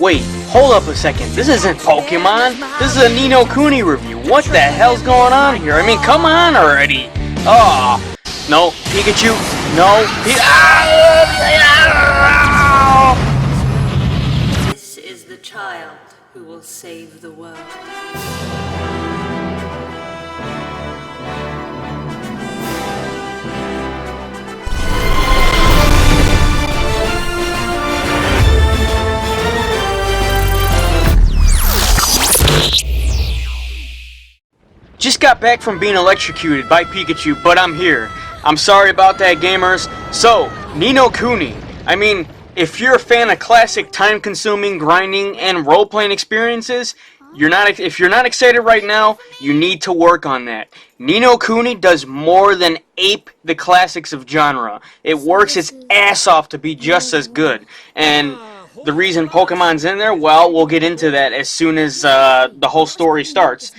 Wait, hold up a second. This isn't Pokemon. This is a Ni no Kuni review. What the hell's going on here? I mean, come on already. Oh, no, Pikachu. No, This is the child who will save the world. Just got back from being electrocuted by Pikachu, but I'm here. I'm sorry about that, gamers. So, Ni no Kuni. I mean, if you're a fan of classic time-consuming, grinding, and role-playing experiences, if you're not excited right now, you need to work on that. Ni no Kuni does more than ape the classics of genre. It works its ass off to be just as good. And the reason Pokemon's in there, well, we'll get into that as soon as the whole story starts.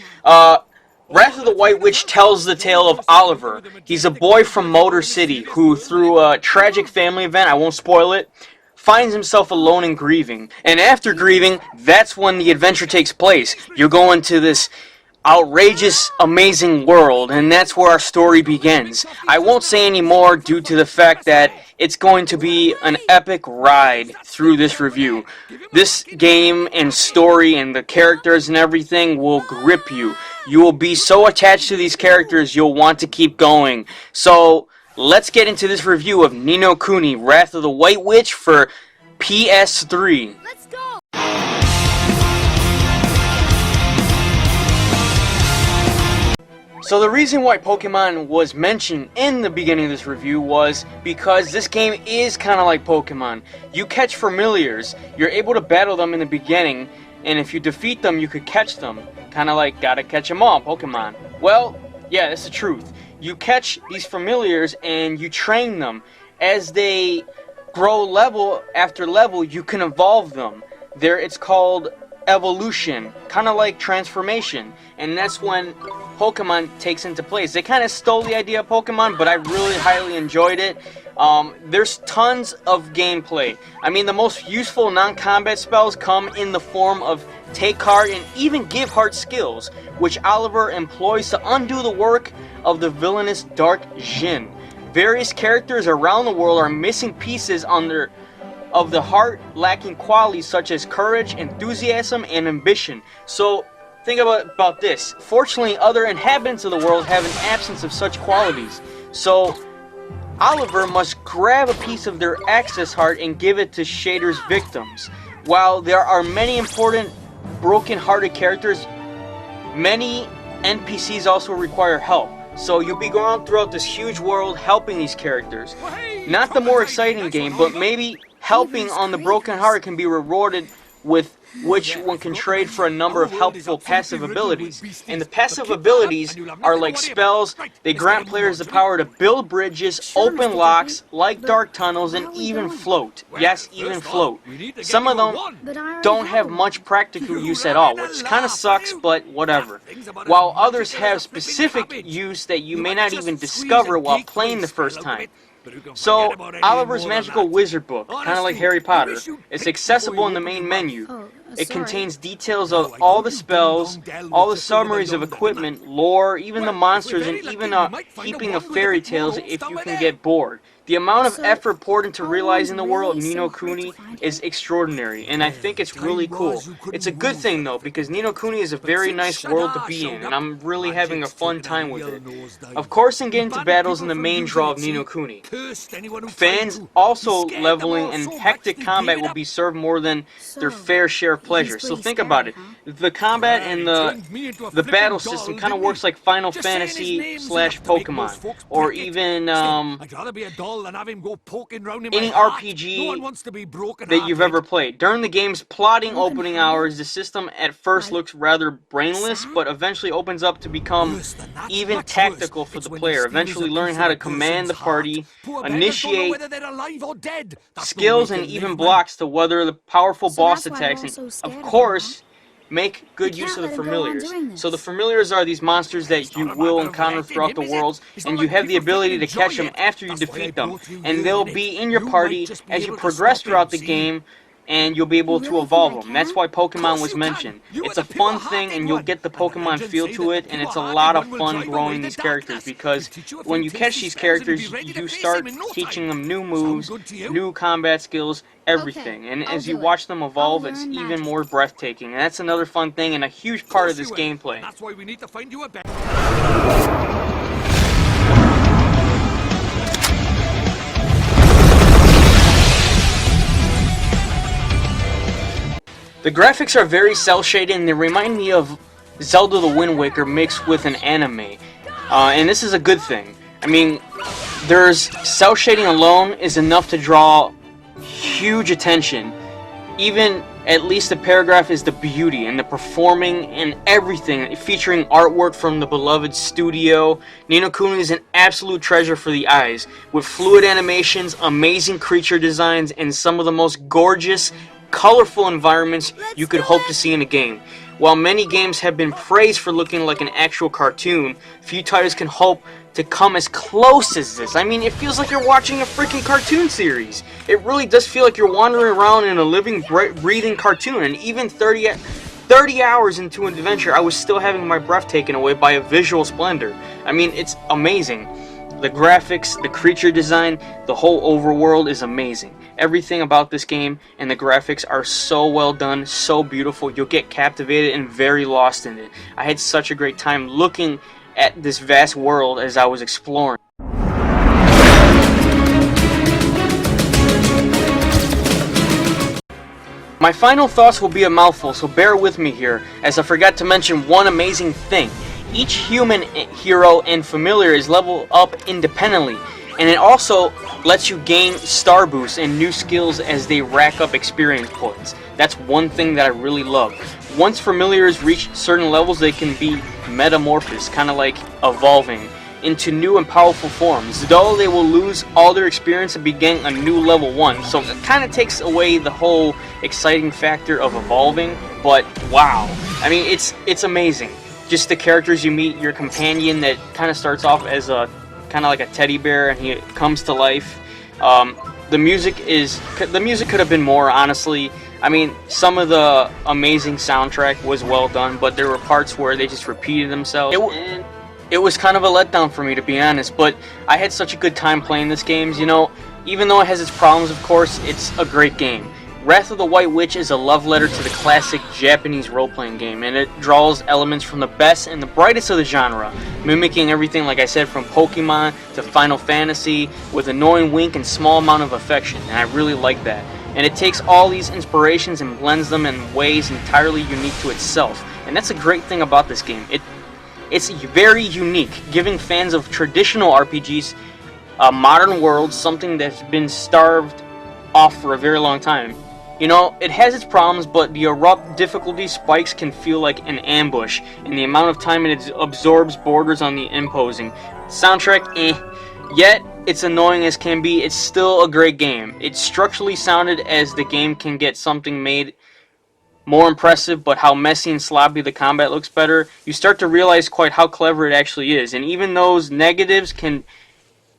Wrath of the White Witch tells the tale of Oliver. He's a boy from Motor City who, through a tragic family event, I won't spoil it, finds himself alone and grieving. And after grieving, that's when the adventure takes place. You go into this outrageous, amazing world, and that's where our story begins. I won't say any more due to the fact that it's going to be an epic ride through this review. This game and story and the characters and everything will grip you. You will be so attached to these characters you'll want to keep going. So, let's get into this review of Ni no Kuni, Wrath of the White Witch for PS3. Let's go! So the reason why Pokemon was mentioned in the beginning of this review was because this game is kind of like Pokemon. You catch familiars, you're able to battle them in the beginning, and if you defeat them, you could catch them. Kind of like gotta catch them all, Pokemon. Well, yeah, that's the truth. You catch these familiars and you train them. As they grow level after level, you can evolve them. It's called evolution, kind of like transformation, and that's when Pokemon takes into place. They kind of stole the idea of Pokemon, but I really highly enjoyed it. There's tons of gameplay. I mean, the most useful non-combat spells come in the form of take heart and even give heart skills, which Oliver employs to undo the work of the villainous Dark Jin. Various characters around the world are missing pieces of the heart, lacking qualities such as courage, enthusiasm, and ambition. So think about this. Fortunately, other inhabitants of the world have an absence of such qualities. So Oliver must grab a piece of their access heart and give it to Shader's victims. While there are many important broken-hearted characters, many NPCs also require help. So you'll be going throughout this huge world helping these characters. Not the more exciting game, but maybe helping on the broken heart can be rewarded with which one can trade for a number of helpful passive abilities. And the passive abilities are like spells. They grant players the power to build bridges, open locks, like dark tunnels, and even float. Yes, even float. Some of them don't have much practical use at all, which kind of sucks, but whatever. While others have specific use that you may not even discover while playing the first time. So, Oliver's Magical Wizard Book, kind of like Harry Potter, is accessible in the main menu. It contains details of all the spells, all the summaries of equipment, lore, even the monsters, and even a heaping of fairy tales if you can get bored. The amount of effort poured into realizing the world of Ni no Kuni is extraordinary, and I think it's really cool. It's a good thing though, because Ni no Kuni is a very nice world to be in, and I'm really having a fun time with it. Of course, in getting to battles in the main draw of Ni no Kuni. Fans also leveling and hectic combat will be served more than their fair share of pleasure. So think about it. The combat and the battle system kind of works like Final Fantasy / Pokemon, or even any RPG that you've ever played. During the game's plotting opening hours, the system at first looks rather brainless, but eventually opens up to become even tactical for the player, eventually learning how to command the party, initiate skills, and even blocks to weather the powerful boss attacks, and of course, make good use of the familiars. So the familiars are these monsters that you will encounter throughout the worlds, and you have the ability to catch them after you defeat them. And they'll be in your party as you progress throughout the game, and you'll be able to evolve them. That's why Pokemon was mentioned. It's a fun thing, and you'll get the Pokemon feel to it, and it's a lot of fun growing these characters, because when you catch these characters, you start teaching them new moves, new combat skills, everything. And as you watch them evolve, it's even more breathtaking. And that's another fun thing and a huge part of this gameplay. That's why we need to find you a better. The graphics are very cel-shaded, and they remind me of Zelda the Wind Waker mixed with an anime. And this is a good thing. I mean, there's cel shading alone is enough to draw huge attention. Even at least the paragraph is the beauty and the performing and everything, featuring artwork from the beloved studio. Ni no Kuni is an absolute treasure for the eyes, with fluid animations, amazing creature designs, and some of the most gorgeous, colorful environments you could hope to see in a game. While many games have been praised for looking like an actual cartoon, few titles can hope to come as close as this. I mean, it feels like you're watching a freaking cartoon series. It really does feel like you're wandering around in a living, breathing cartoon. And even 30 hours into an adventure, I was still having my breath taken away by a visual splendor. I mean, it's amazing. The graphics, the creature design, the whole overworld is amazing. Everything about this game and the graphics are so well done, so beautiful. You'll get captivated and very lost in it. I had such a great time looking at this vast world as I was exploring. My final thoughts will be a mouthful, so bear with me here, as I forgot to mention one amazing thing. Each human hero and familiar is leveled up independently, and it also lets you gain star boosts and new skills as they rack up experience points. That's one thing that I really love. Once familiars reach certain levels, they can be metamorphosed, kind of like evolving, into new and powerful forms. Though they will lose all their experience and begin a new level 1, so it kind of takes away the whole exciting factor of evolving, but wow. I mean, it's amazing. Just the characters you meet, your companion that kind of starts off as a kind of like a teddy bear, and he comes to life. The music could have been more, honestly. I mean, some of the amazing soundtrack was well done, but there were parts where they just repeated themselves. It was kind of a letdown for me, to be honest, but I had such a good time playing this game. You know, even though it has its problems, of course, it's a great game. Wrath of the White Witch is a love letter to the classic Japanese role-playing game, and it draws elements from the best and the brightest of the genre, mimicking everything, like I said, from Pokemon to Final Fantasy, with a knowing wink and small amount of affection, and I really like that. And it takes all these inspirations and blends them in ways entirely unique to itself, and that's a great thing about this game. It's very unique, giving fans of traditional RPGs a modern world, something that's been starved off for a very long time. You know, it has its problems, but the abrupt difficulty spikes can feel like an ambush, and the amount of time it absorbs borders on the imposing. Soundtrack, Yet, it's annoying as can be, it's still a great game. It's structurally sounded as the game can get something made more impressive, but how messy and sloppy the combat looks better, you start to realize quite how clever it actually is. And even those negatives can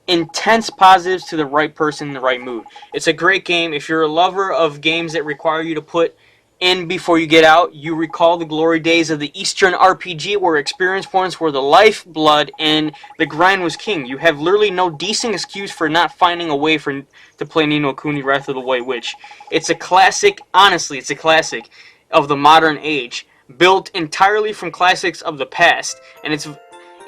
intense positives to the right person in the right mood. It's a great game. If you're a lover of games that require you to put in before you get out, you recall the glory days of the Eastern RPG where experience points were the lifeblood and the grind was king. You have literally no decent excuse for not finding a way to play Ni no Kuni Wrath of the White Witch. It's a classic, honestly, it's a classic of the modern age, built entirely from classics of the past, and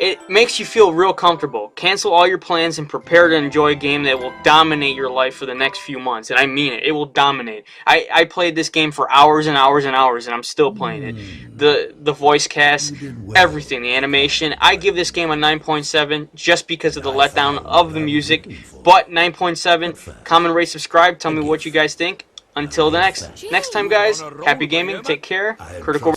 it makes you feel real comfortable. Cancel all your plans and prepare to enjoy a game that will dominate your life for the next few months. And I mean it. It will dominate. I played this game for hours and hours and hours, and I'm still playing it. The voice cast, everything, the animation. I give this game a 9.7 just because of the letdown of the music. But 9.7. Comment, rate, subscribe. Tell me what you guys think. Until the next time, guys. Happy gaming. Take care. Critical.